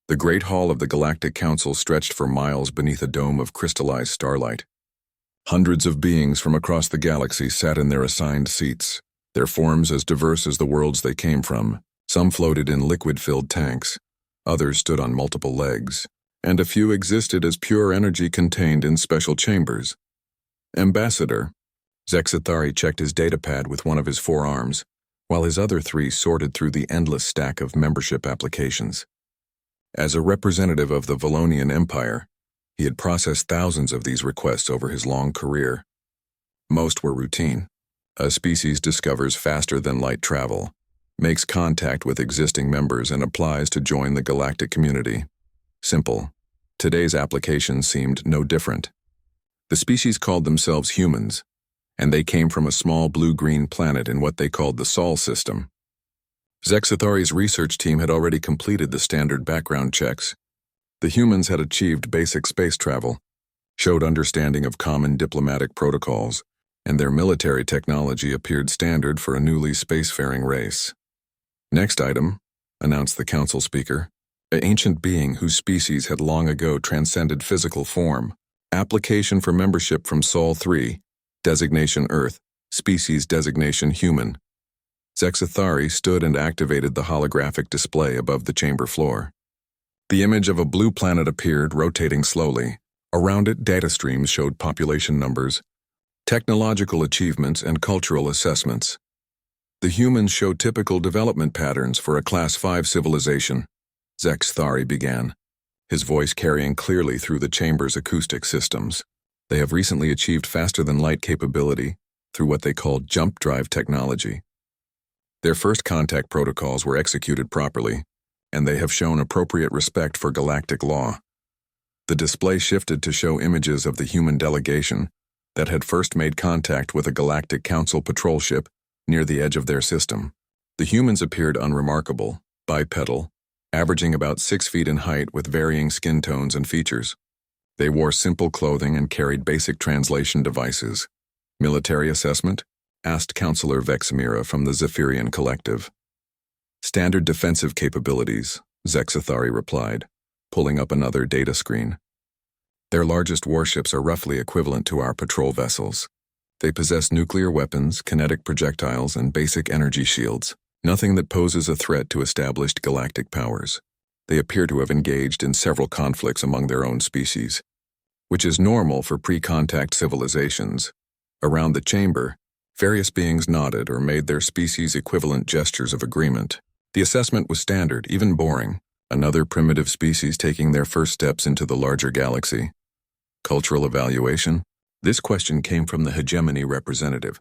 The great hall of the Galactic Council stretched for miles beneath a dome of crystallized starlight. Hundreds of beings from across the galaxy sat in their assigned seats, their forms as diverse as the worlds they came from. Some floated in liquid-filled tanks, others stood on multiple legs, and a few existed as pure energy contained in special chambers. Ambassador Zexathari checked his datapad with one of his forearms, while his other three sorted through the endless stack of membership applications. As a representative of the Valonian Empire, he had processed thousands of these requests over his long career. Most were routine. A species discovers faster-than-light travel, makes contact with existing members, and applies to join the galactic community. Simple. Today's application seemed no different. The species called themselves humans, and they came from a small blue-green planet in what they called the Sol system. Zexathari's research team had already completed the standard background checks. The humans had achieved basic space travel, showed understanding of common diplomatic protocols, and their military technology appeared standard for a newly spacefaring race. Next item, announced the council speaker, an ancient being whose species had long ago transcended physical form. Application for membership from Sol 3, designation Earth, species designation Human. Zexathari stood and activated the holographic display above the chamber floor. The image of a blue planet appeared, rotating slowly. Around it, data streams showed population numbers, technological achievements, and cultural assessments. The humans show typical development patterns for a Class 5 civilization, Zexathari began, his voice carrying clearly through the chamber's acoustic systems. They have recently achieved faster-than-light capability through what they called jump drive technology. Their first contact protocols were executed properly, and they have shown appropriate respect for galactic law. The display shifted to show images of the human delegation that had first made contact with a Galactic Council patrol ship near the edge of their system. The humans appeared unremarkable, bipedal, averaging about 6 feet in height with varying skin tones and features. They wore simple clothing and carried basic translation devices. Military assessment? Asked Counselor Vexamira from the Zephyrian Collective. Standard defensive capabilities, Zexathari replied, pulling up another data screen. Their largest warships are roughly equivalent to our patrol vessels. They possess nuclear weapons, kinetic projectiles, and basic energy shields, nothing that poses a threat to established galactic powers. They appear to have engaged in several conflicts among their own species, which is normal for pre-contact civilizations. Around the chamber, various beings nodded or made their species-equivalent gestures of agreement. The assessment was standard, even boring. Another primitive species taking their first steps into the larger galaxy. Cultural evaluation? This question came from the hegemony representative,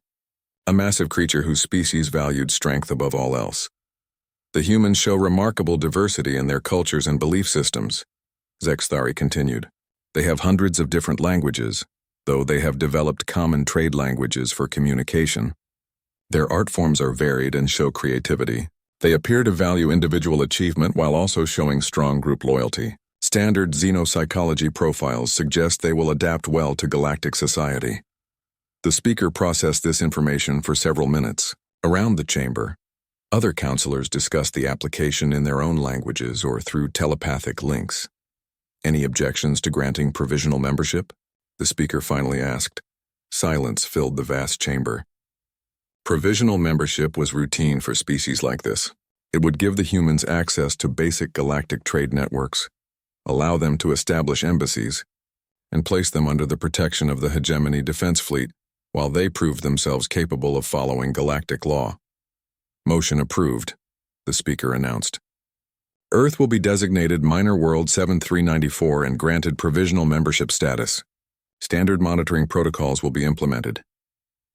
a massive creature whose species valued strength above all else. The humans show remarkable diversity in their cultures and belief systems, Zexathari continued. They have hundreds of different languages, though they have developed common trade languages for communication. Their art forms are varied and show creativity. They appear to value individual achievement while also showing strong group loyalty. Standard xenopsychology profiles suggest they will adapt well to galactic society. The speaker processed this information for several minutes. Around the chamber, other counselors discussed the application in their own languages or through telepathic links. Any objections to granting provisional membership? The speaker finally asked. Silence filled the vast chamber. Provisional membership was routine for species like this. It would give the humans access to basic galactic trade networks, allow them to establish embassies, and place them under the protection of the hegemony defense fleet while they proved themselves capable of following galactic law. Motion approved, the speaker announced. Earth will be designated Minor World 7394 and granted provisional membership status. Standard monitoring protocols will be implemented.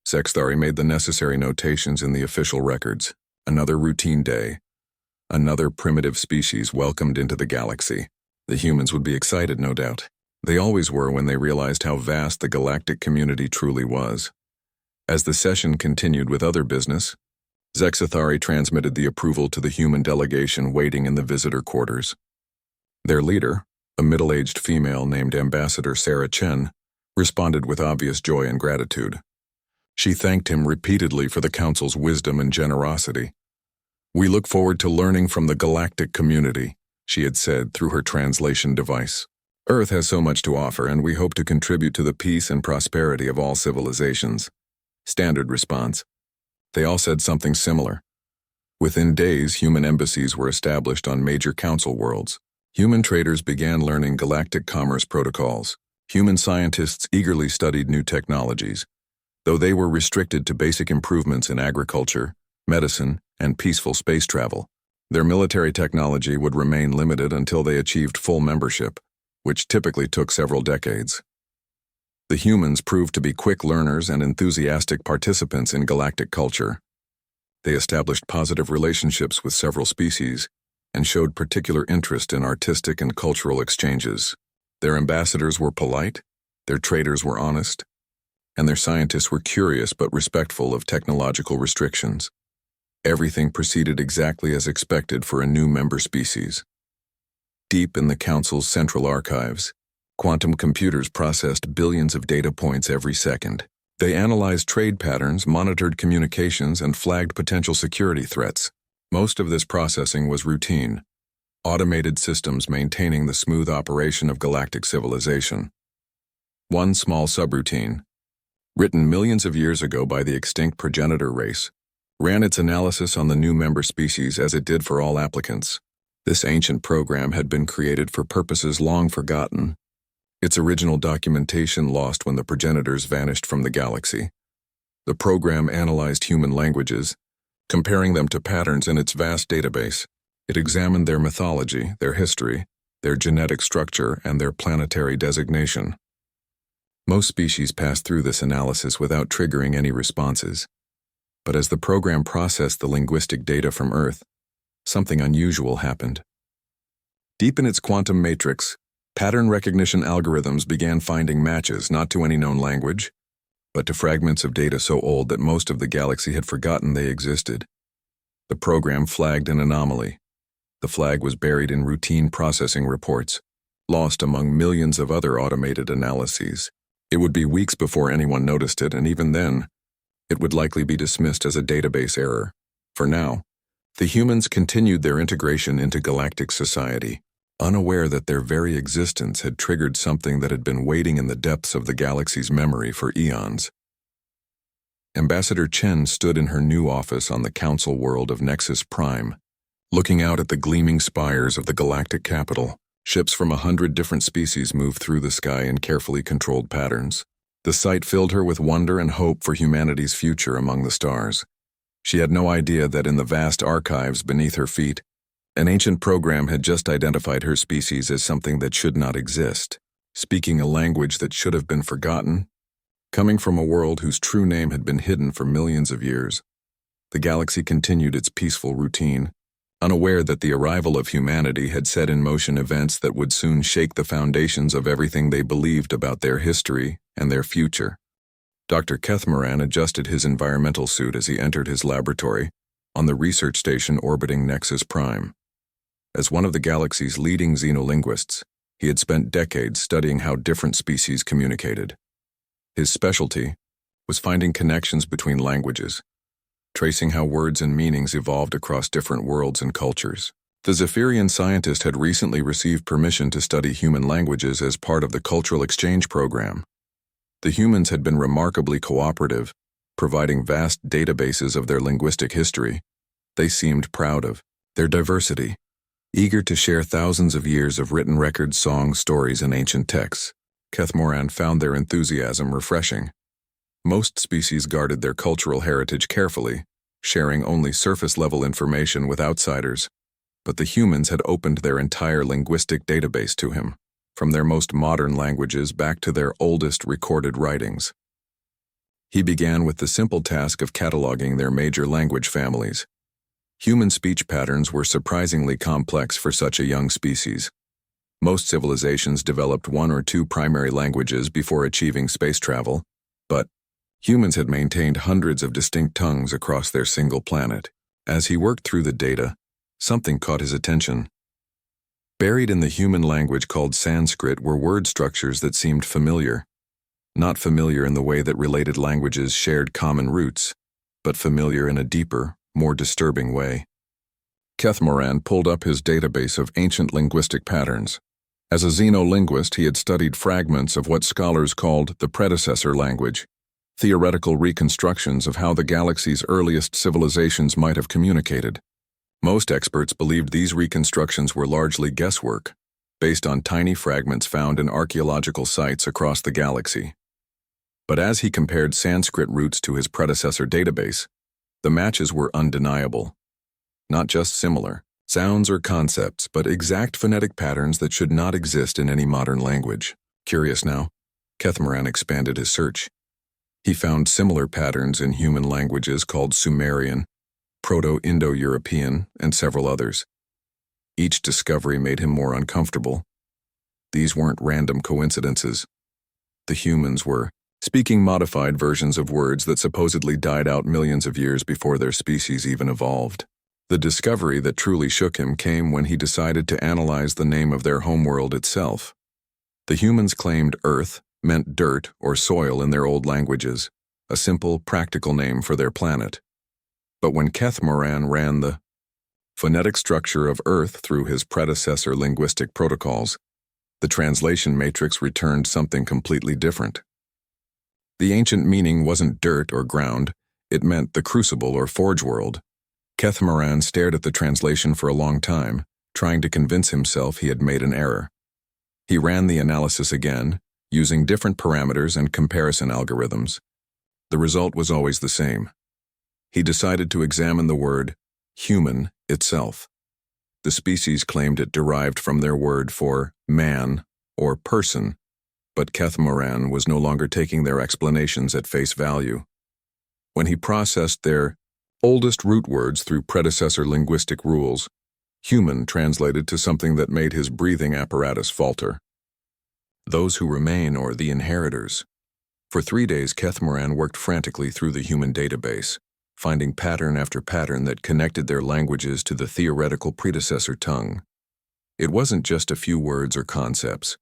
Zexathari made the necessary notations in the official records. Another routine day. Another primitive species welcomed into the galaxy. The humans would be excited, no doubt. They always were when they realized how vast the galactic community truly was. As the session continued with other business, Zexathari transmitted the approval to the human delegation waiting in the visitor quarters. Their leader, a middle-aged female named Ambassador Sarah Chen, responded with obvious joy and gratitude. She thanked him repeatedly for the Council's wisdom and generosity. We look forward to learning from the galactic community, she had said through her translation device. Earth has so much to offer, and we hope to contribute to the peace and prosperity of all civilizations. Standard response. They all said something similar. Within days, human embassies were established on major council worlds. Human traders began learning galactic commerce protocols. Human scientists eagerly studied new technologies, though they were restricted to basic improvements in agriculture, medicine, and peaceful space travel. Their military technology would remain limited until they achieved full membership, which typically took several decades. The humans proved to be quick learners and enthusiastic participants in galactic culture. They established positive relationships with several species and showed particular interest in artistic and cultural exchanges. Their ambassadors were polite, their traders were honest, and their scientists were curious but respectful of technological restrictions. Everything proceeded exactly as expected for a new member species. Deep in the Council's central archives, quantum computers processed billions of data points every second. They analyzed trade patterns, monitored communications, and flagged potential security threats. Most of this processing was routine, automated systems maintaining the smooth operation of galactic civilization. One small subroutine, written millions of years ago by the extinct progenitor race, ran its analysis on the new member species as it did for all applicants. This ancient program had been created for purposes long forgotten, its original documentation lost when the progenitors vanished from the galaxy. The program analyzed human languages, comparing them to patterns in its vast database. It examined their mythology, their history, their genetic structure, and their planetary designation. Most species passed through this analysis without triggering any responses. But as the program processed the linguistic data from Earth, something unusual happened. Deep in its quantum matrix, pattern recognition algorithms began finding matches not to any known language, but to fragments of data so old that most of the galaxy had forgotten they existed. The program flagged an anomaly. The flag was buried in routine processing reports, lost among millions of other automated analyses. It would be weeks before anyone noticed it, and even then, it would likely be dismissed as a database error. For now, the humans continued their integration into galactic society, unaware that their very existence had triggered something that had been waiting in the depths of the galaxy's memory for eons. Ambassador Chen stood in her new office on the council world of Nexus Prime, looking out at the gleaming spires of the galactic capital. Ships from 100 different species moved through the sky in carefully controlled patterns. The sight filled her with wonder and hope for humanity's future among the stars. She had no idea that in the vast archives beneath her feet, an ancient program had just identified her species as something that should not exist, speaking a language that should have been forgotten, coming from a world whose true name had been hidden for millions of years. The galaxy continued its peaceful routine, unaware that the arrival of humanity had set in motion events that would soon shake the foundations of everything they believed about their history and their future. Dr. Kethmoran adjusted his environmental suit as he entered his laboratory on the research station orbiting Nexus Prime. As one of the galaxy's leading xenolinguists, he had spent decades studying how different species communicated. His specialty was finding connections between languages, tracing how words and meanings evolved across different worlds and cultures. The Zephyrian scientist had recently received permission to study human languages as part of the cultural exchange program. The humans had been remarkably cooperative, providing vast databases of their linguistic history. They seemed proud of their diversity, eager to share thousands of years of written records, songs, stories, and ancient texts. Kethmoran found their enthusiasm refreshing. Most species guarded their cultural heritage carefully, sharing only surface-level information with outsiders, but the humans had opened their entire linguistic database to him, from their most modern languages back to their oldest recorded writings. He began with the simple task of cataloging their major language families. Human speech patterns were surprisingly complex for such a young species. Most civilizations developed one or two primary languages before achieving space travel, but humans had maintained hundreds of distinct tongues across their single planet. As he worked through the data, something caught his attention. Buried in the human language called Sanskrit were word structures that seemed familiar. Not familiar in the way that related languages shared common roots, but familiar in a deeper, more disturbing way. Moran pulled up his database of ancient linguistic patterns. As a xenolinguist, he had studied fragments of what scholars called the predecessor language, theoretical reconstructions of how the galaxy's earliest civilizations might have communicated. Most experts believed these reconstructions were largely guesswork, based on tiny fragments found in archaeological sites across the galaxy. But as he compared Sanskrit roots to his predecessor database, the matches were undeniable. Not just similar sounds or concepts, but exact phonetic patterns that should not exist in any modern language. Curious now, Moran expanded his search. He found similar patterns in human languages called Sumerian, Proto-Indo-European, and several others. Each discovery made him more uncomfortable. These weren't random coincidences. The humans were speaking modified versions of words that supposedly died out millions of years before their species even evolved. The discovery that truly shook him came when he decided to analyze the name of their homeworld itself. The humans claimed Earth meant dirt or soil in their old languages, a simple, practical name for their planet. But when Moran ran the phonetic structure of Earth through his predecessor linguistic protocols, the translation matrix returned something completely different. The ancient meaning wasn't dirt or ground, it meant the crucible or forge world. Moran stared at the translation for a long time, trying to convince himself he had made an error. He ran the analysis again, using different parameters and comparison algorithms. The result was always the same. He decided to examine the word human itself. The species claimed it derived from their word for man or person, but Moran was no longer taking their explanations at face value. When he processed their oldest root words through predecessor linguistic rules, human translated to something that made his breathing apparatus falter. Those who remain, or the inheritors. For 3 days, Moran worked frantically through the human database, finding pattern after pattern that connected their languages to the theoretical predecessor tongue. It wasn't just a few words or concepts.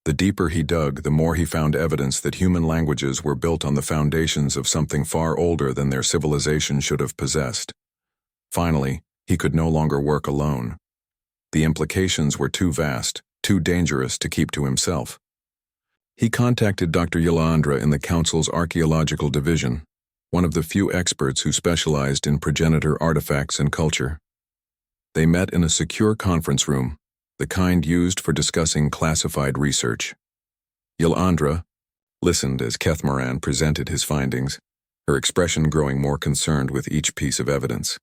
The deeper he dug, the more he found evidence that human languages were built on the foundations of something far older than their civilization should have possessed. Finally, he could no longer work alone. The implications were too vast, too dangerous to keep to himself. He contacted Dr. Yilandra in the Council's Archaeological Division, one of the few experts who specialized in progenitor artifacts and culture. They met in a secure conference room, the kind used for discussing classified research. Yilandra listened as Moran presented his findings, her expression growing more concerned with each piece of evidence.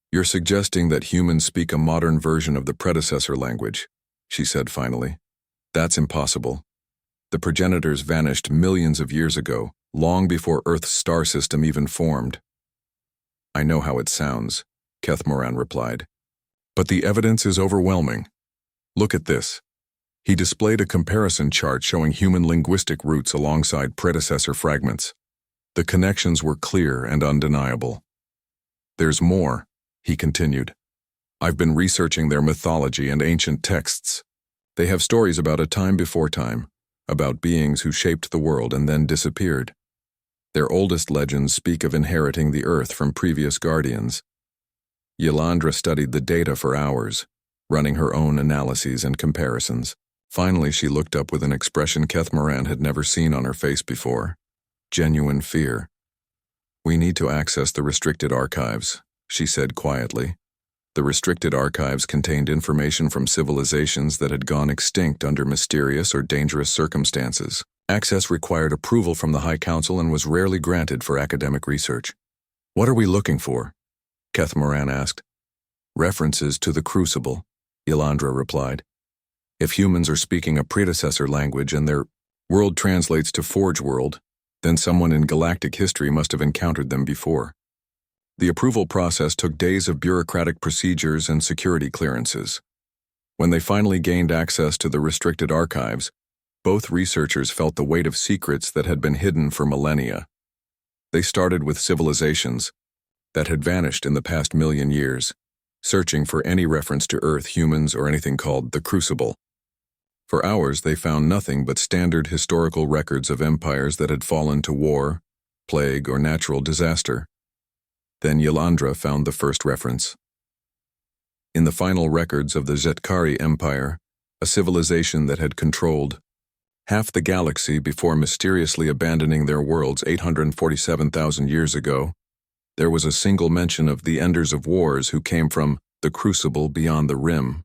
"You're suggesting that humans speak a modern version of the predecessor language," she said finally. "That's impossible. The progenitors vanished millions of years ago, long before Earth's star system even formed." "I know how it sounds," Moran replied. "But the evidence is overwhelming. Look at this." He displayed a comparison chart showing human linguistic roots alongside predecessor fragments. The connections were clear and undeniable. "There's more," he continued. "I've been researching their mythology and ancient texts. They have stories about a time before time, about beings who shaped the world and then disappeared. Their oldest legends speak of inheriting the earth from previous guardians." Yilandra studied the data for hours, running her own analyses and comparisons. Finally, she looked up with an expression Moran had never seen on her face before: genuine fear. "We need to access the restricted archives," she said quietly. The restricted archives contained information from civilizations that had gone extinct under mysterious or dangerous circumstances. Access required approval from the High Council and was rarely granted for academic research. "What are we looking for?" Moran asked. "References to the Crucible," Yilandra replied. "If humans are speaking a predecessor language and their world translates to Forge World, then someone in galactic history must have encountered them before." The approval process took days of bureaucratic procedures and security clearances. When they finally gained access to the restricted archives, both researchers felt the weight of secrets that had been hidden for millennia. They started with civilizations that had vanished in the past million years, searching for any reference to Earth, humans, or anything called the Crucible. For hours, they found nothing but standard historical records of empires that had fallen to war, plague, or natural disaster. Then Yilandra found the first reference. In the final records of the Zetkari Empire, a civilization that had controlled half the galaxy before mysteriously abandoning their worlds 847,000 years ago, there was a single mention of the Enders of Wars who came from the Crucible beyond the Rim.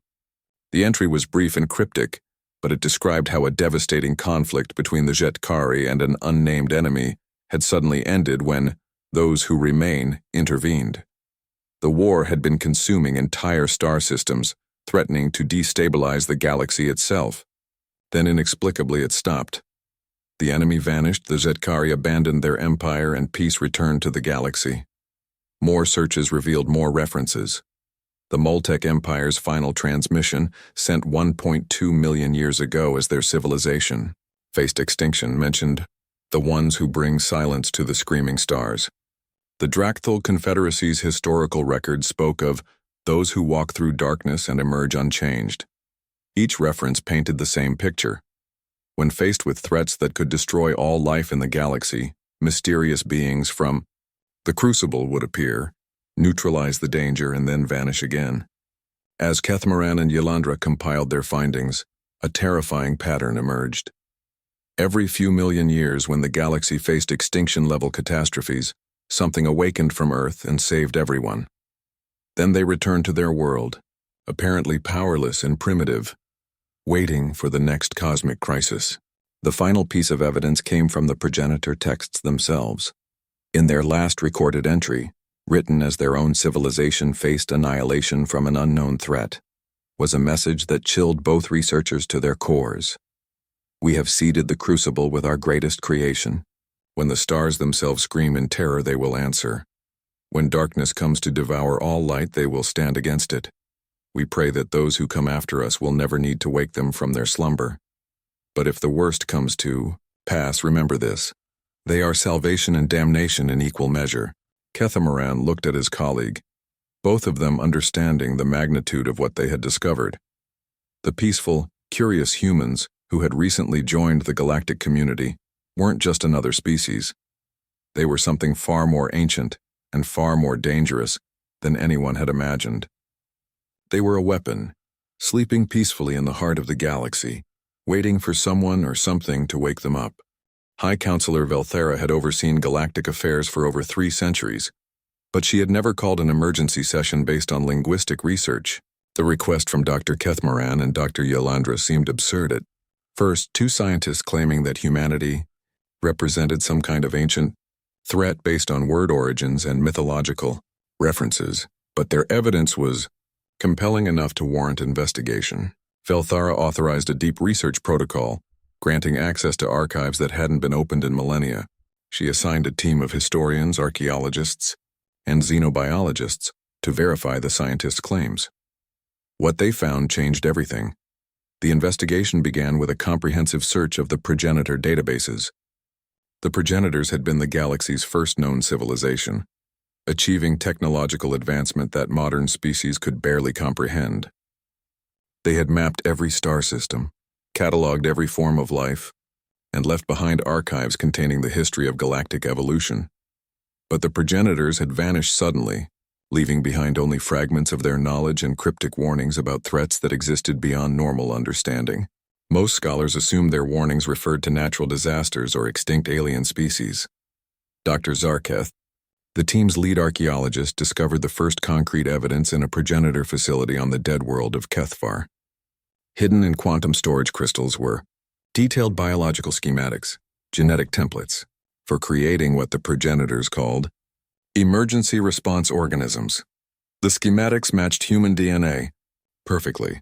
The entry was brief and cryptic, but it described how a devastating conflict between the Zetkari and an unnamed enemy had suddenly ended when those who remain intervened. The war had been consuming entire star systems, threatening to destabilize the galaxy itself. Then inexplicably it stopped. The enemy vanished, the Zetkari abandoned their empire, and peace returned to the galaxy. More searches revealed more references. The Moltec Empire's final transmission, sent 1.2 million years ago as their civilization, faced extinction, mentioned the ones who bring silence to the screaming stars. The Drakthul Confederacy's historical record spoke of those who walk through darkness and emerge unchanged. Each reference painted the same picture. When faced with threats that could destroy all life in the galaxy, mysterious beings from the Crucible would appear, neutralize the danger, and then vanish again. As Kethmaran and Yelandra compiled their findings, a terrifying pattern emerged. Every few million years, when the galaxy faced extinction-level catastrophes, something awakened from Earth and saved everyone. Then they returned to their world, apparently powerless and primitive, waiting for the next cosmic crisis. The final piece of evidence came from the progenitor texts themselves. In their last recorded entry, written as their own civilization faced annihilation from an unknown threat, was a message that chilled both researchers to their cores. We have seeded the Crucible with our greatest creation. When the stars themselves scream in terror, they will answer. When darkness comes to devour all light, they will stand against it. We pray that those who come after us will never need to wake them from their slumber. But if the worst comes to pass, remember this. They are salvation and damnation in equal measure. Kethamaran looked at his colleague, both of them understanding the magnitude of what they had discovered. The peaceful, curious humans who had recently joined the galactic community weren't just another species. They were something far more ancient and far more dangerous than anyone had imagined. They were a weapon, sleeping peacefully in the heart of the galaxy, waiting for someone or something to wake them up. High Counselor Velthera had overseen galactic affairs for over 3 centuries, but she had never called an emergency session based on linguistic research. The request from Dr. Kethmaran and Dr. Yelandra seemed absurd at first, 2 scientists claiming that humanity represented some kind of ancient threat based on word origins and mythological references, but their evidence was compelling enough to warrant investigation. Velthara authorized a deep research protocol, granting access to archives that hadn't been opened in millennia. She assigned a team of historians, archaeologists, and xenobiologists to verify the scientists' claims. What they found changed everything. The investigation began with a comprehensive search of the progenitor databases. The progenitors had been the galaxy's first known civilization, achieving technological advancement that modern species could barely comprehend. They had mapped every star system, cataloged every form of life, and left behind archives containing the history of galactic evolution. But the progenitors had vanished suddenly, leaving behind only fragments of their knowledge and cryptic warnings about threats that existed beyond normal understanding. Most scholars assumed their warnings referred to natural disasters or extinct alien species. Dr. Zarketh, the team's lead archaeologist, discovered the first concrete evidence in a progenitor facility on the dead world of Kethvar. Hidden in quantum storage crystals were detailed biological schematics, genetic templates, for creating what the progenitors called emergency response organisms. The schematics matched human DNA perfectly.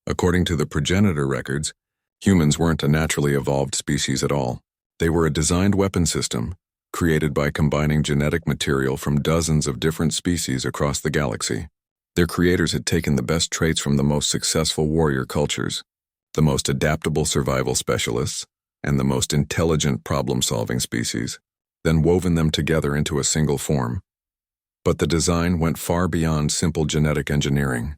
According to the progenitor records, humans weren't a naturally evolved species at all. They were a designed weapon system, created by combining genetic material from dozens of different species across the galaxy. Their creators had taken the best traits from the most successful warrior cultures, the most adaptable survival specialists, and the most intelligent problem-solving species, then woven them together into a single form. But the design went far beyond simple genetic engineering.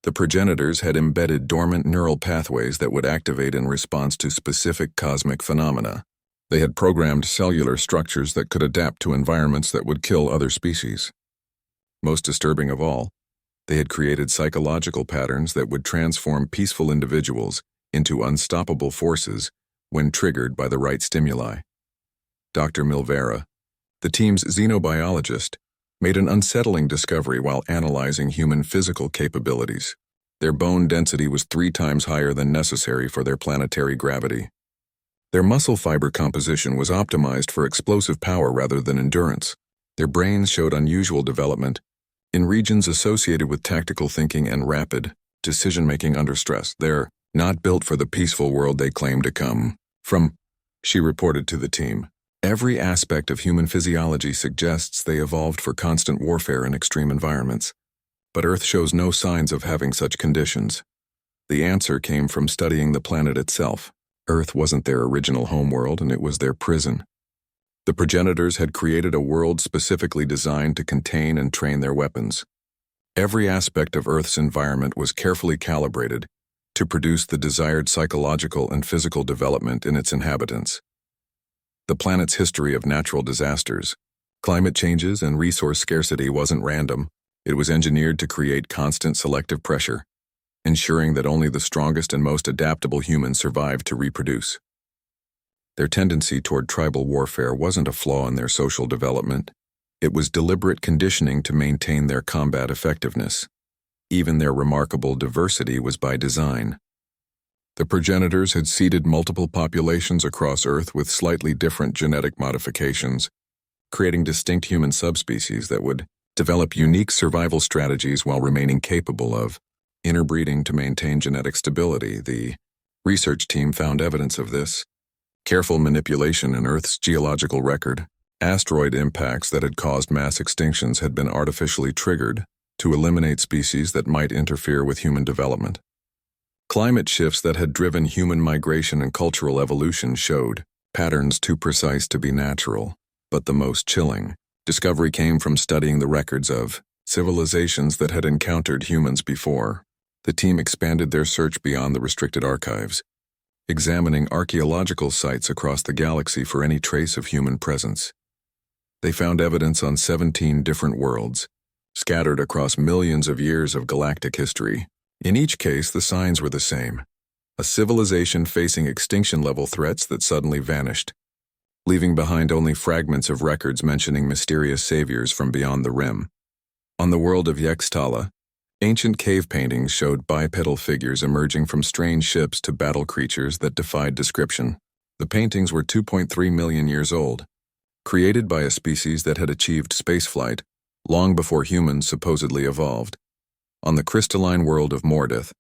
The progenitors had embedded dormant neural pathways that would activate in response to specific cosmic phenomena. They had programmed cellular structures that could adapt to environments that would kill other species. Most disturbing of all, They had created psychological patterns that would transform peaceful individuals into unstoppable forces when triggered by the right stimuli. Dr. Milvera, the team's xenobiologist, made an unsettling discovery while analyzing human physical capabilities. Their bone density was 3 times higher than necessary for their planetary gravity. Their muscle fiber composition was optimized for explosive power rather than endurance. Their brains showed unusual development in regions associated with tactical thinking and rapid decision-making under stress. They're not built for the peaceful world they claim to come from, she reported to the team. Every aspect of human physiology suggests they evolved for constant warfare in extreme environments. But Earth shows no signs of having such conditions. The answer came from studying the planet itself. Earth wasn't their original homeworld, and it was their prison. The progenitors had created a world specifically designed to contain and train their weapons. Every aspect of Earth's environment was carefully calibrated to produce the desired psychological and physical development in its inhabitants. The planet's history of natural disasters, climate changes, and resource scarcity wasn't random. It was engineered to create constant selective pressure, ensuring that only the strongest and most adaptable humans survived to reproduce. Their tendency toward tribal warfare wasn't a flaw in their social development. It was deliberate conditioning to maintain their combat effectiveness. Even their remarkable diversity was by design. The progenitors had seeded multiple populations across Earth with slightly different genetic modifications, creating distinct human subspecies that would develop unique survival strategies while remaining capable of interbreeding to maintain genetic stability. The research team found evidence of this. Careful manipulation in Earth's geological record. Asteroid impacts that had caused mass extinctions had been artificially triggered to eliminate species that might interfere with human development. Climate shifts that had driven human migration and cultural evolution showed patterns too precise to be natural, but the most chilling discovery came from studying the records of civilizations that had encountered humans before. The team expanded their search beyond the restricted archives, examining archaeological sites across the galaxy for any trace of human presence. They found evidence on 17 different worlds, scattered across millions of years of galactic history. In each case, the signs were the same: a civilization facing extinction-level threats that suddenly vanished, leaving behind only fragments of records mentioning mysterious saviors from beyond the rim. On the world of Yextala, ancient cave paintings showed bipedal figures emerging from strange ships to battle creatures that defied description. The paintings were 2.3 million years old, created by a species that had achieved spaceflight long before humans supposedly evolved. On the crystalline world of Mordith,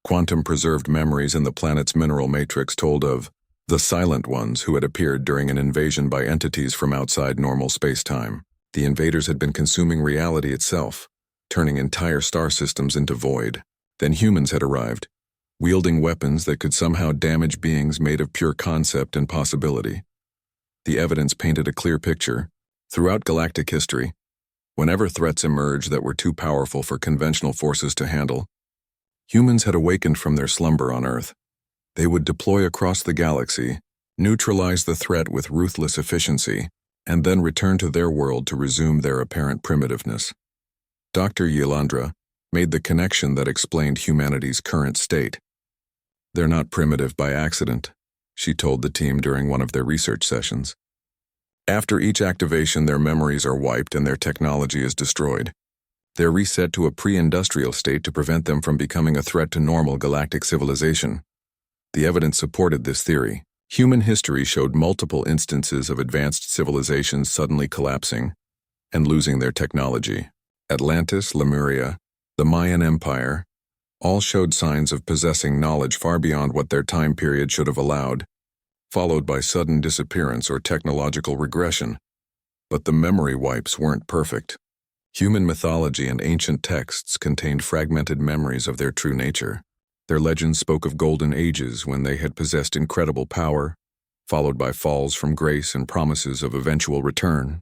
quantum-preserved memories in the planet's mineral matrix told of the Silent Ones who had appeared during an invasion by entities from outside normal space-time. The invaders had been consuming reality itself, turning entire star systems into void. Then humans had arrived, wielding weapons that could somehow damage beings made of pure concept and possibility. The evidence painted a clear picture. Throughout galactic history, whenever threats emerged that were too powerful for conventional forces to handle, humans had awakened from their slumber on Earth. They would deploy across the galaxy, neutralize the threat with ruthless efficiency, and then return to their world to resume their apparent primitiveness. Dr. Yelandra made the connection that explained humanity's current state. They're not primitive by accident, she told the team during one of their research sessions. After each activation, their memories are wiped and their technology is destroyed. They're reset to a pre-industrial state to prevent them from becoming a threat to normal galactic civilization. The evidence supported this theory. Human history showed multiple instances of advanced civilizations suddenly collapsing and losing their technology. Atlantis, Lemuria, the Mayan Empire, all showed signs of possessing knowledge far beyond what their time period should have allowed, followed by sudden disappearance or technological regression. But the memory wipes weren't perfect. Human mythology and ancient texts contained fragmented memories of their true nature. Their legends spoke of golden ages when they had possessed incredible power, followed by falls from grace and promises of eventual return.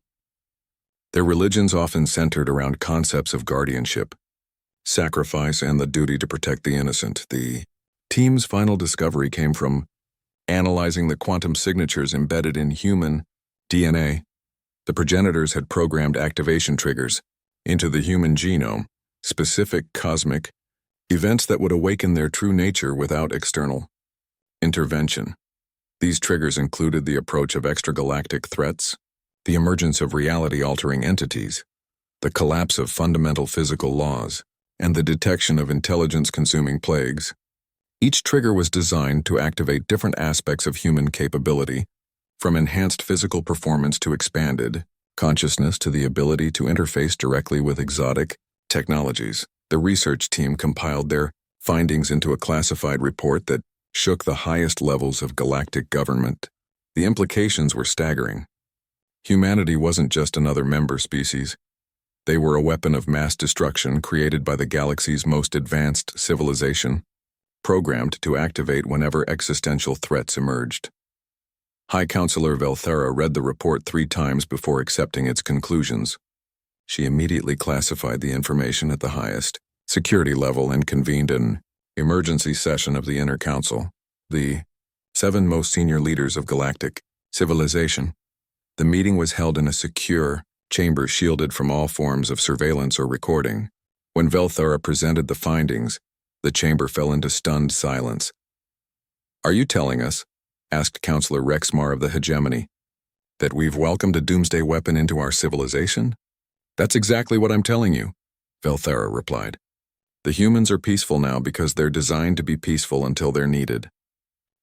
Their religions often centered around concepts of guardianship, sacrifice, and the duty to protect the innocent. The team's final discovery came from analyzing the quantum signatures embedded in human DNA. The progenitors had programmed activation triggers into the human genome specific cosmic events that would awaken their true nature without external intervention. These triggers included the approach of extragalactic threats, the emergence of reality-altering entities, the collapse of fundamental physical laws, and the detection of intelligence-consuming plagues. Each trigger was designed to activate different aspects of human capability, from enhanced physical performance to expanded consciousness to the ability to interface directly with exotic technologies. The research team compiled their findings into a classified report that shook the highest levels of galactic government. The implications were staggering. Humanity wasn't just another member species. They were a weapon of mass destruction created by the galaxy's most advanced civilization, programmed to activate whenever existential threats emerged. High Counselor Velthara read the report 3 times before accepting its conclusions. She immediately classified the information at the highest security level and convened an emergency session of the Inner Council, the 7 most senior leaders of galactic civilization. The meeting was held in a secure chamber shielded from all forms of surveillance or recording. When Velthara presented the findings, the chamber fell into stunned silence. "Are you telling us," asked Counselor Rexmar of the Hegemony, "that we've welcomed a doomsday weapon into our civilization?" "That's exactly what I'm telling you," Velthara replied. "The humans are peaceful now because they're designed to be peaceful until they're needed.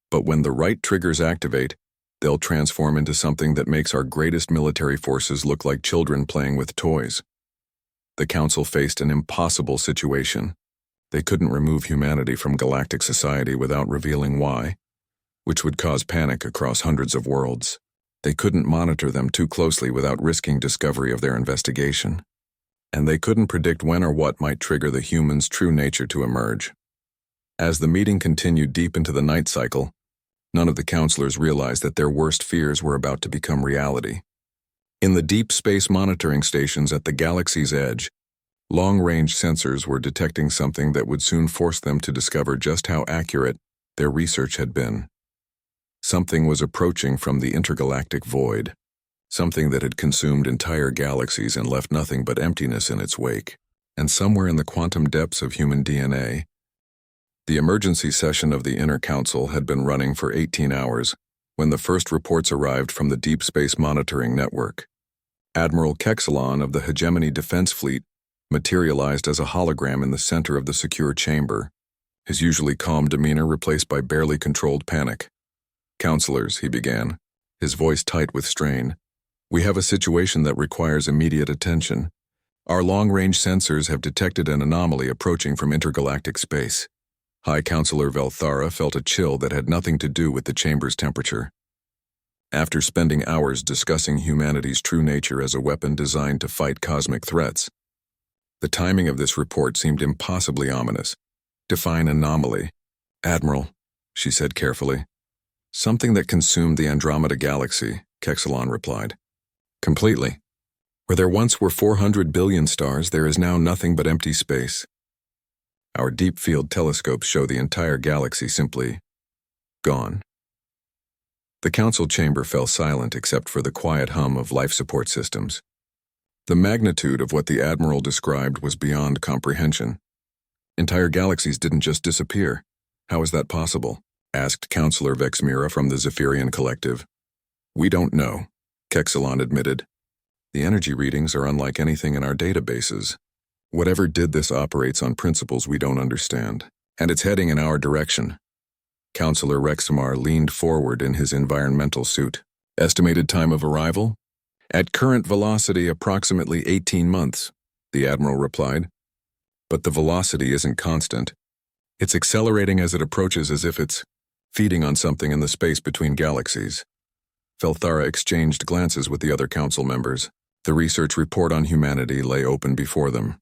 But when the right triggers activate, they'll transform into something that makes our greatest military forces look like children playing with toys." The Council faced an impossible situation. They couldn't remove humanity from galactic society without revealing why, which would cause panic across hundreds of worlds. They couldn't monitor them too closely without risking discovery of their investigation. And they couldn't predict when or what might trigger the human's true nature to emerge. As the meeting continued deep into the night cycle, none of the counselors realized that their worst fears were about to become reality. In the deep space monitoring stations at the galaxy's edge, long-range sensors were detecting something that would soon force them to discover just how accurate their research had been. Something was approaching from the intergalactic void, something that had consumed entire galaxies and left nothing but emptiness in its wake. And somewhere in the quantum depths of human DNA, the emergency session of the Inner Council had been running for 18 hours when the first reports arrived from the Deep Space Monitoring Network. Admiral Kexalon of the Hegemony Defense Fleet materialized as a hologram in the center of the secure chamber, his usually calm demeanor replaced by barely controlled panic. "Counselors," he began, his voice tight with strain, "we have a situation that requires immediate attention. Our long-range sensors have detected an anomaly approaching from intergalactic space." High Counselor Velthara felt a chill that had nothing to do with the chamber's temperature. After spending hours discussing humanity's true nature as a weapon designed to fight cosmic threats, the timing of this report seemed impossibly ominous. "Define anomaly." "Admiral," she said carefully. "Something that consumed the Andromeda Galaxy," Kexalon replied. "Completely. Where there once were 400 billion stars, there is now nothing but empty space. Our deep field telescopes show the entire galaxy simply gone." The council chamber fell silent except for the quiet hum of life support systems. The magnitude of what the Admiral described was beyond comprehension. Entire galaxies didn't just disappear. "How is that possible?" asked Counselor Vexmira from the Zephyrian Collective. "We don't know," Kexalon admitted. "The energy readings are unlike anything in our databases. Whatever did this operates on principles we don't understand, and it's heading in our direction." Counselor Rexamar leaned forward in his environmental suit. "Estimated time of arrival?" "At current velocity, approximately 18 months, the Admiral replied. "But the velocity isn't constant. It's accelerating as it approaches, as if it's feeding on something in the space between galaxies." Velthara exchanged glances with the other council members. The research report on humanity lay open before them,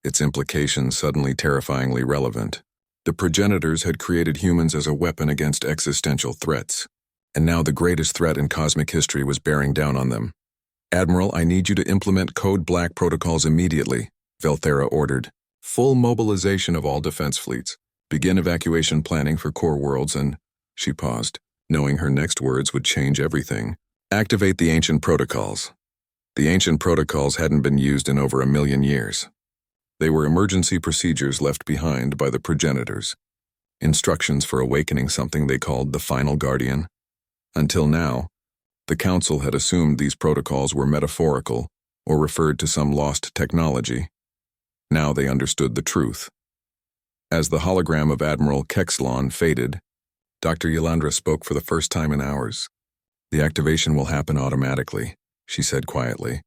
its implications suddenly terrifyingly relevant. The progenitors had created humans as a weapon against existential threats, and now the greatest threat in cosmic history was bearing down on them. "Admiral, I need you to implement Code Black protocols immediately," Velthara ordered. "Full mobilization of all defense fleets. Begin evacuation planning for core worlds and..." She paused, knowing her next words would change everything. "Activate the ancient protocols." The ancient protocols hadn't been used in over 1 million years. They were emergency procedures left behind by the progenitors, instructions for awakening something they called the Final Guardian. Until now, the Council had assumed these protocols were metaphorical or referred to some lost technology. Now they understood the truth. As the hologram of Admiral Kexlon faded, Dr. Yalandra spoke for the first time in hours. "The activation will happen automatically," she said quietly.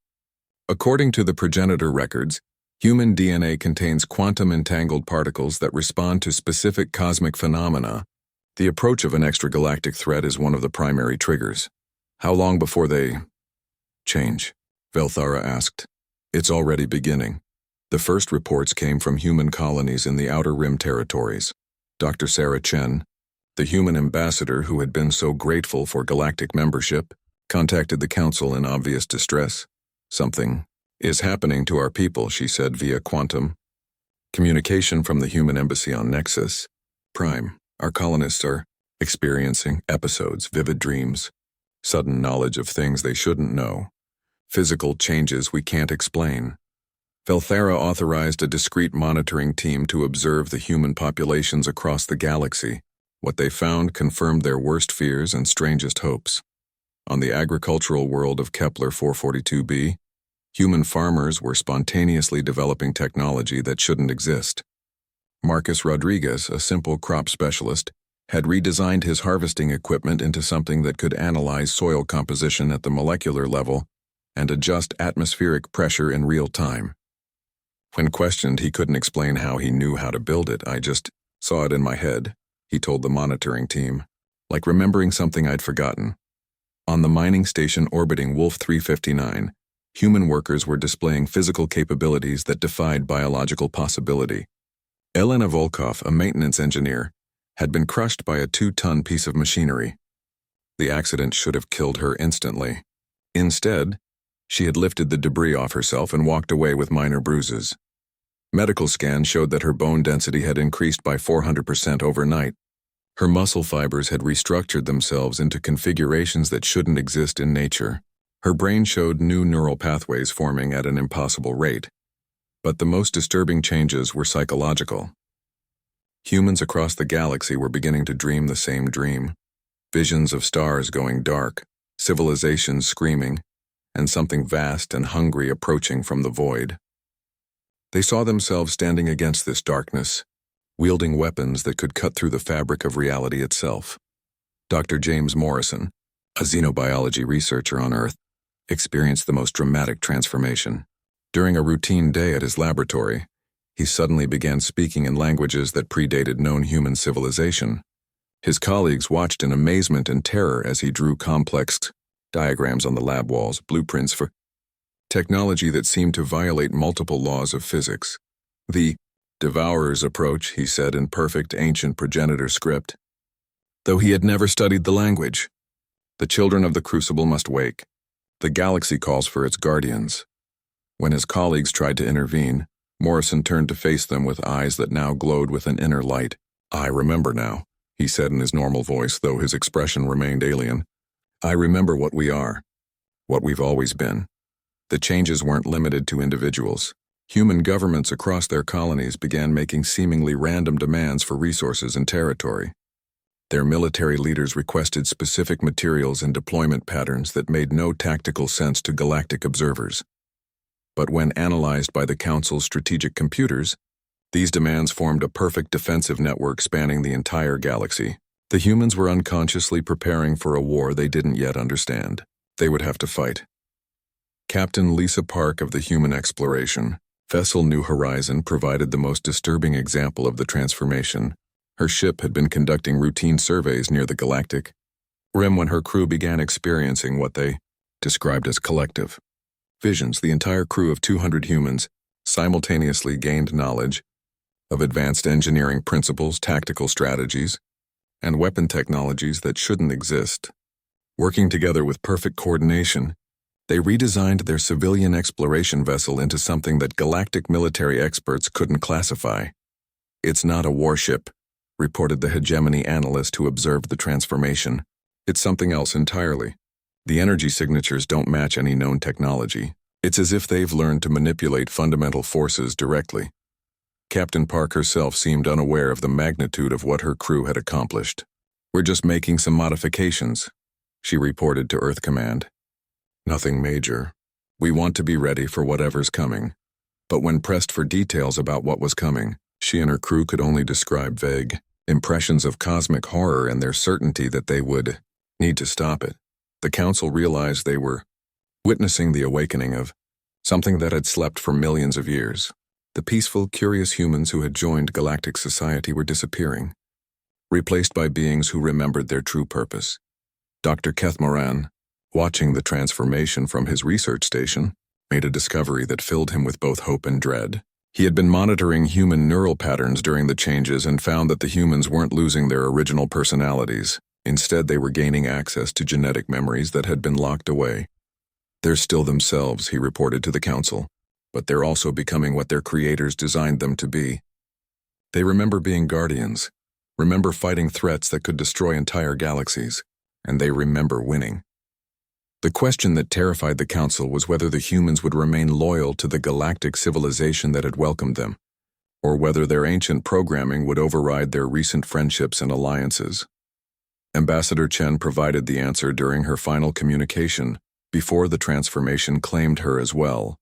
"According to the progenitor records, human DNA contains quantum-entangled particles that respond to specific cosmic phenomena. The approach of an extragalactic threat is one of the primary triggers. How long before they change?" Velthara asked. "It's already beginning. The first reports came from human colonies in the Outer Rim territories. Dr. Sarah Chen, the human ambassador who had been so grateful for galactic membership, contacted the Council in obvious distress. "Something is happening to our people," she said via quantum communication from the human embassy on Nexus Prime. "Our colonists are experiencing episodes, vivid dreams, sudden knowledge of things they shouldn't know, physical changes we can't explain." Velthara authorized a discreet monitoring team to observe the human populations across the galaxy. What they found confirmed their worst fears and strangest hopes. On the agricultural world of Kepler 442b, human farmers were spontaneously developing technology that shouldn't exist. Marcus Rodriguez, a simple crop specialist, had redesigned his harvesting equipment into something that could analyze soil composition at the molecular level and adjust atmospheric pressure in real time. When questioned, he couldn't explain how he knew how to build it. "I just saw it in my head," he told the monitoring team, "like remembering something I'd forgotten." On the mining station orbiting Wolf 359, human workers were displaying physical capabilities that defied biological possibility. Elena Volkov, a maintenance engineer, had been crushed by a 2-ton piece of machinery. The accident should have killed her instantly. Instead, she had lifted the debris off herself and walked away with minor bruises. Medical scans showed that her bone density had increased by 400% overnight. Her muscle fibers had restructured themselves into configurations that shouldn't exist in nature. Her brain showed new neural pathways forming at an impossible rate. But the most disturbing changes were psychological. Humans across the galaxy were beginning to dream the same dream. Visions of stars going dark, civilizations screaming, and something vast and hungry approaching from the void. They saw themselves standing against this darkness, wielding weapons that could cut through the fabric of reality itself. Dr. James Morrison, a xenobiology researcher on Earth, experienced the most dramatic transformation. During a routine day at his laboratory, he suddenly began speaking in languages that predated known human civilization. His colleagues watched in amazement and terror as he drew complex diagrams on the lab walls, blueprints for technology that seemed to violate multiple laws of physics. "The Devourer's approach," he said in perfect ancient progenitor script. Though he had never studied the language. "The children of the Crucible must wake. The galaxy calls for its guardians." When his colleagues tried to intervene, Morrison turned to face them with eyes that now glowed with an inner light. "I remember now," he said in his normal voice, though his expression remained alien. "I remember what we are, what we've always been." The changes weren't limited to individuals. Human governments across their colonies began making seemingly random demands for resources and territory. Their military leaders requested specific materials and deployment patterns that made no tactical sense to galactic observers. But when analyzed by the Council's strategic computers, these demands formed a perfect defensive network spanning the entire galaxy. The humans were unconsciously preparing for a war they didn't yet understand. They would have to fight. Captain Lisa Park of the Human Exploration, vessel New Horizon, provided the most disturbing example of the transformation. Her ship had been conducting routine surveys near the Galactic Rim when her crew began experiencing what they described as collective visions. The entire crew of 200 humans simultaneously gained knowledge of advanced engineering principles, tactical strategies, and weapon technologies that shouldn't exist. Working together with perfect coordination, they redesigned their civilian exploration vessel into something that galactic military experts couldn't classify. "It's not a warship," reported the hegemony analyst who observed the transformation. "It's something else entirely. The energy signatures don't match any known technology. It's as if they've learned to manipulate fundamental forces directly." Captain Park herself seemed unaware of the magnitude of what her crew had accomplished. "We're just making some modifications," she reported to Earth Command. "Nothing major. We want to be ready for whatever's coming." But when pressed for details about what was coming, she and her crew could only describe vague impressions of cosmic horror and their certainty that they would need to stop it. The Council realized they were witnessing the awakening of something that had slept for millions of years. The peaceful, curious humans who had joined galactic society were disappearing, replaced by beings who remembered their true purpose. Dr. Keth Moran, watching the transformation from his research station, made a discovery that filled him with both hope and dread. He had been monitoring human neural patterns during the changes and found that the humans weren't losing their original personalities. Instead, they were gaining access to genetic memories that had been locked away. "They're still themselves," he reported to the Council, "but they're also becoming what their creators designed them to be. They remember being guardians, remember fighting threats that could destroy entire galaxies, and they remember winning." The question that terrified the Council was whether the humans would remain loyal to the galactic civilization that had welcomed them, or whether their ancient programming would override their recent friendships and alliances. Ambassador Chen provided the answer during her final communication, before the transformation claimed her as well.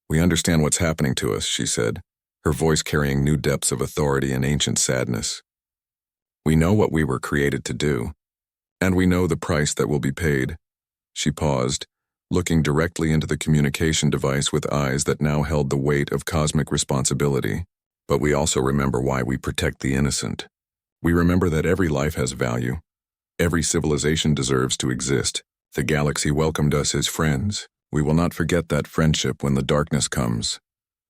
"We understand what's happening to us," she said, her voice carrying new depths of authority and ancient sadness. "We know what we were created to do, and we know the price that will be paid." She paused, looking directly into the communication device with eyes that now held the weight of cosmic responsibility. "But we also remember why we protect the innocent. We remember that every life has value. Every civilization deserves to exist. The galaxy welcomed us as friends. We will not forget that friendship when the darkness comes."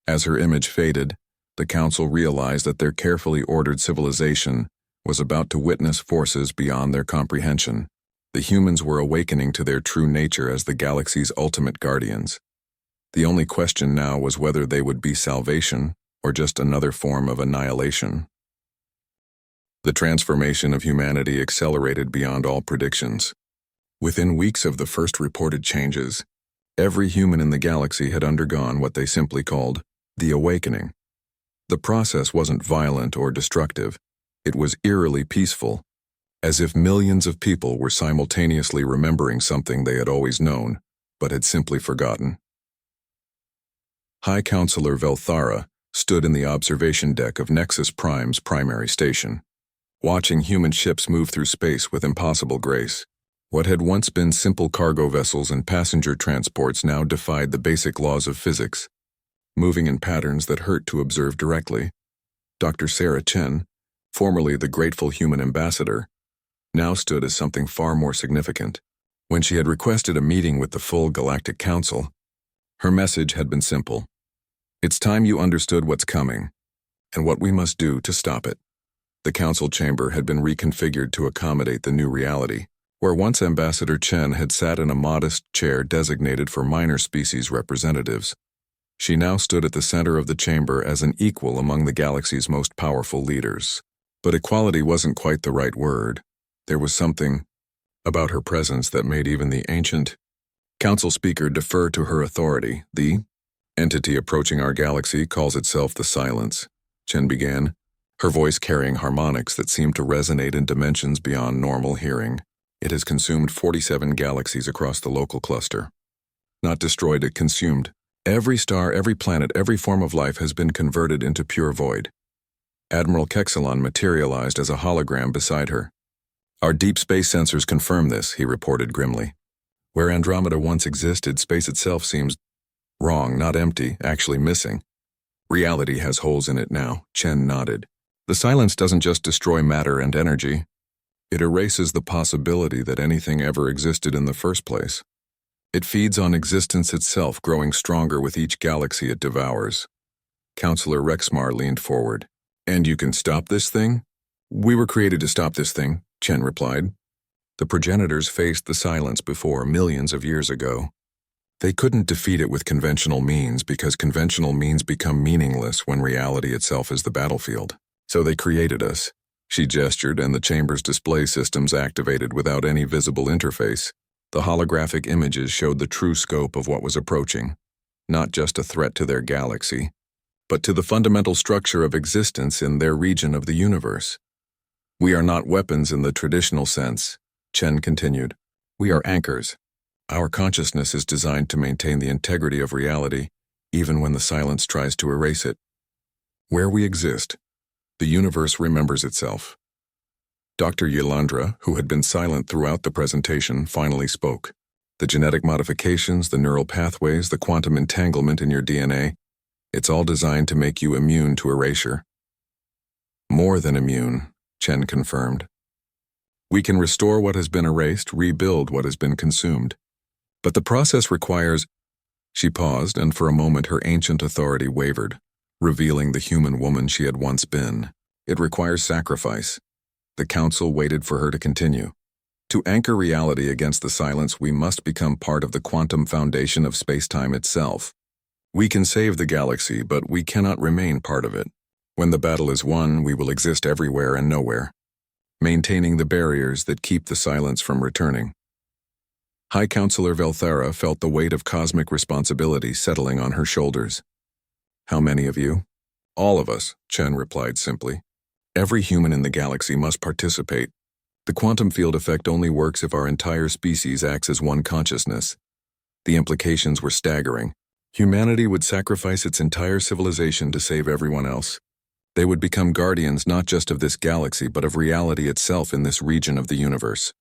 As her image faded, the Council realized that their carefully ordered civilization was about to witness forces beyond their comprehension. The humans were awakening to their true nature as the galaxy's ultimate guardians. The only question now was whether they would be salvation or just another form of annihilation. The transformation of humanity accelerated beyond all predictions. Within weeks of the first reported changes, every human in the galaxy had undergone what they simply called the awakening. The process wasn't violent or destructive. It was eerily peaceful, as if millions of people were simultaneously remembering something they had always known, but had simply forgotten. High Counselor Velthara stood in the observation deck of Nexus Prime's primary station, watching human ships move through space with impossible grace. What had once been simple cargo vessels and passenger transports now defied the basic laws of physics, moving in patterns that hurt to observe directly. Dr. Sarah Chen, formerly the grateful human ambassador, now stood as something far more significant. When she had requested a meeting with the full Galactic Council, her message had been simple. "It's time you understood what's coming, and what we must do to stop it." The council chamber had been reconfigured to accommodate the new reality, where once Ambassador Chen had sat in a modest chair designated for minor species representatives. She now stood at the center of the chamber as an equal among the galaxy's most powerful leaders. But equality wasn't quite the right word. There was something about her presence that made even the ancient council speaker defer to her authority. "The entity approaching our galaxy calls itself the Silence," Chen began, her voice carrying harmonics that seemed to resonate in dimensions beyond normal hearing. "It has consumed 47 galaxies across the local cluster. Not destroyed, it consumed. Every star, every planet, every form of life has been converted into pure void." Admiral Kexalon materialized as a hologram beside her. "Our deep space sensors confirm this," he reported grimly. "Where Andromeda once existed, space itself seems wrong, not empty, actually missing. Reality has holes in it now." Chen nodded. "The Silence doesn't just destroy matter and energy. It erases the possibility that anything ever existed in the first place. It feeds on existence itself, growing stronger with each galaxy it devours." Counselor Rexmar leaned forward. "And you can stop this thing?" "We were created to stop this thing," Chen replied. "The progenitors faced the Silence before, millions of years ago. They couldn't defeat it with conventional means because conventional means become meaningless when reality itself is the battlefield. So they created us." She gestured, and the chamber's display systems activated without any visible interface. The holographic images showed the true scope of what was approaching. Not just a threat to their galaxy, but to the fundamental structure of existence in their region of the universe. We are not weapons in the traditional sense, Chen continued. We are anchors. Our consciousness is designed to maintain the integrity of reality, even when the silence tries to erase it. Where we exist, the universe remembers itself. Dr. Yolandra, who had been silent throughout the presentation, finally spoke. The genetic modifications, the neural pathways, the quantum entanglement in your DNA, it's all designed to make you immune to erasure. More than immune, Chen confirmed. We can restore what has been erased, rebuild what has been consumed. But the process requires... She paused, and for a moment her ancient authority wavered, revealing the human woman she had once been. It requires sacrifice. The council waited for her to continue. To anchor reality against the silence, we must become part of the quantum foundation of space-time itself. We can save the galaxy, but we cannot remain part of it. When the battle is won, we will exist everywhere and nowhere, maintaining the barriers that keep the silence from returning. High Counselor Velthara felt the weight of cosmic responsibility settling on her shoulders. How many of you? All of us, Chen replied simply. Every human in the galaxy must participate. The quantum field effect only works if our entire species acts as one consciousness. The implications were staggering. Humanity would sacrifice its entire civilization to save everyone else. They would become guardians not just of this galaxy but of reality itself in this region of the universe.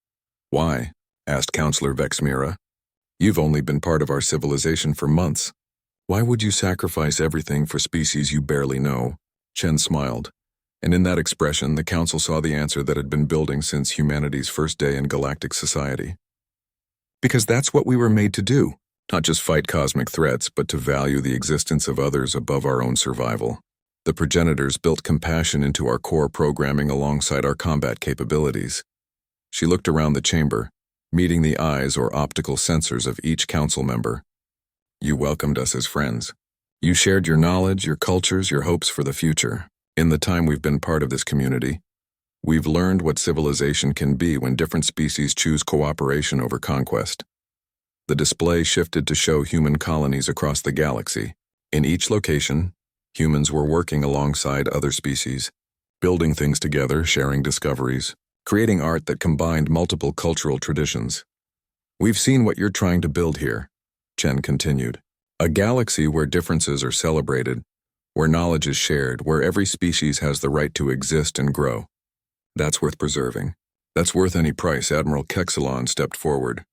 Why? Asked Counselor Vexmira. You've only been part of our civilization for months. Why would you sacrifice everything for species you barely know? Chen smiled. And in that expression, the council saw the answer that had been building since humanity's first day in galactic society. Because that's what we were made to do, not just fight cosmic threats, but to value the existence of others above our own survival. The progenitors built compassion into our core programming alongside our combat capabilities. She looked around the chamber, meeting the eyes or optical sensors of each council member. You welcomed us as friends. You shared your knowledge, your cultures, your hopes for the future. In the time we've been part of this community, we've learned what civilization can be when different species choose cooperation over conquest. The display shifted to show human colonies across the galaxy. In each location, humans were working alongside other species, building things together, sharing discoveries, creating art that combined multiple cultural traditions. We've seen what you're trying to build here, Chen continued. A galaxy where differences are celebrated, where knowledge is shared, where every species has the right to exist and grow. That's worth preserving. That's worth any price. Admiral Kexalon stepped forward.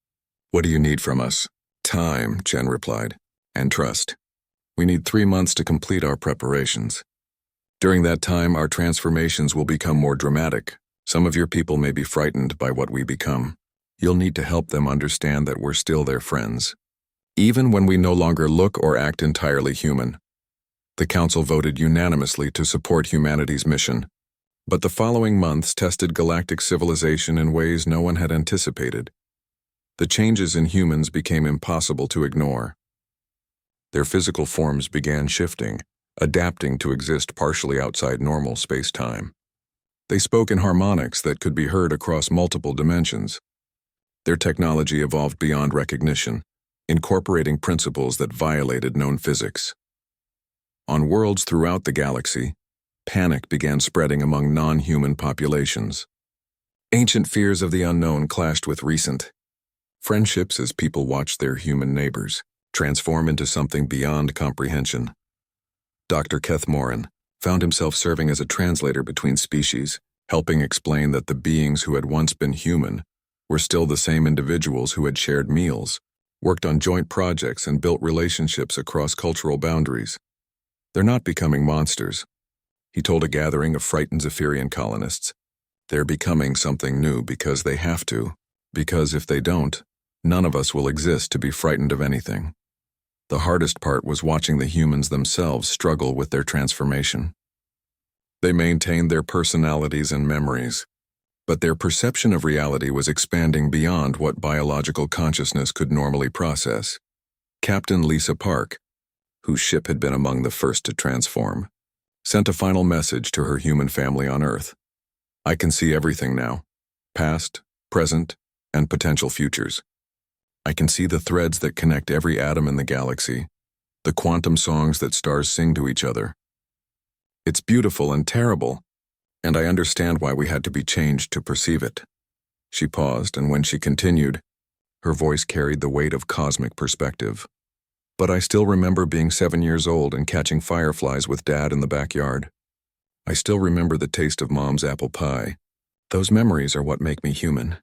What do you need from us? Time, Chen replied, and trust. We need 3 months to complete our preparations. During that time, our transformations will become more dramatic. Some of your people may be frightened by what we become. You'll need to help them understand that we're still their friends, even when we no longer look or act entirely human. The council voted unanimously to support humanity's mission, but the following months tested galactic civilization in ways no one had anticipated. The changes in humans became impossible to ignore. Their physical forms began shifting, adapting to exist partially outside normal space-time. They spoke in harmonics that could be heard across multiple dimensions. Their technology evolved beyond recognition, incorporating principles that violated known physics. On worlds throughout the galaxy, panic began spreading among non-human populations. Ancient fears of the unknown clashed with recent friendships as people watched their human neighbors transform into something beyond comprehension. Dr. Keth Morin found himself serving as a translator between species, helping explain that the beings who had once been human were still the same individuals who had shared meals, worked on joint projects, and built relationships across cultural boundaries. They're not becoming monsters, he told a gathering of frightened Zephyrian colonists. They're becoming something new because they have to, because if they don't, none of us will exist to be frightened of anything. The hardest part was watching the humans themselves struggle with their transformation. They maintained their personalities and memories, but their perception of reality was expanding beyond what biological consciousness could normally process. Captain Lisa Park, whose ship had been among the first to transform, sent a final message to her human family on Earth. I can see everything now, past, present, and potential futures. I can see the threads that connect every atom in the galaxy, the quantum songs that stars sing to each other, It's beautiful and terrible, and I understand why we had to be changed to perceive it." She paused, and when she continued, her voice carried the weight of cosmic perspective. "But I still remember being 7 years old and catching fireflies with Dad in the backyard. I still remember the taste of Mom's apple pie. Those memories are what make me human,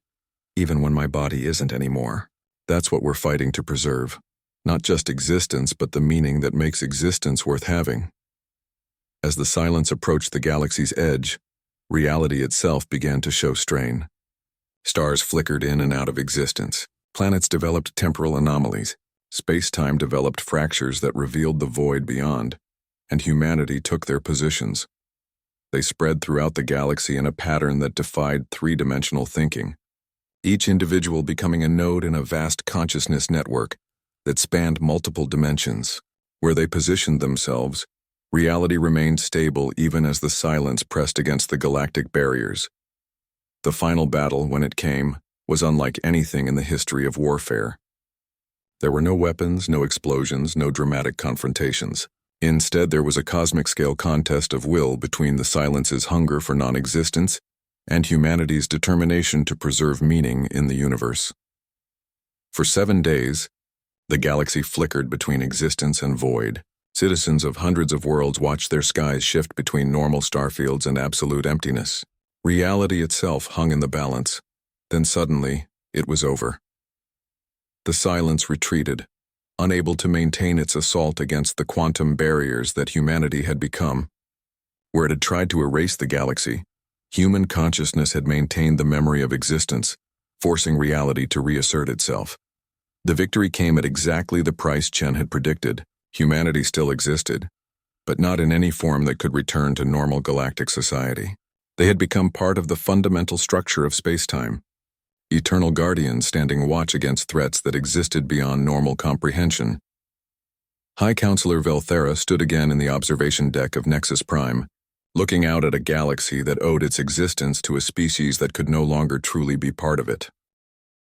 even when my body isn't anymore. That's what we're fighting to preserve. Not just existence, but the meaning that makes existence worth having." As the silence approached the galaxy's edge, reality itself began to show strain. Stars flickered in and out of existence. Planets developed temporal anomalies. Space-time developed fractures that revealed the void beyond, and humanity took their positions. They spread throughout the galaxy in a pattern that defied three-dimensional thinking, each individual becoming a node in a vast consciousness network that spanned multiple dimensions. Where they positioned themselves, reality remained stable even as the silence pressed against the galactic barriers. The final battle, when it came, was unlike anything in the history of warfare. There were no weapons, no explosions, no dramatic confrontations. Instead, there was a cosmic-scale contest of will between the silence's hunger for non-existence and humanity's determination to preserve meaning in the universe. For 7 days, the galaxy flickered between existence and void. Citizens of hundreds of worlds watched their skies shift between normal starfields and absolute emptiness. Reality itself hung in the balance. Then suddenly, it was over. The silence retreated, unable to maintain its assault against the quantum barriers that humanity had become. Where it had tried to erase the galaxy, human consciousness had maintained the memory of existence, forcing reality to reassert itself. The victory came at exactly the price Chen had predicted. Humanity still existed, but not in any form that could return to normal galactic society. They had become part of the fundamental structure of space-time, eternal guardians standing watch against threats that existed beyond normal comprehension. High Counselor Velthera stood again in the observation deck of Nexus Prime, looking out at a galaxy that owed its existence to a species that could no longer truly be part of it.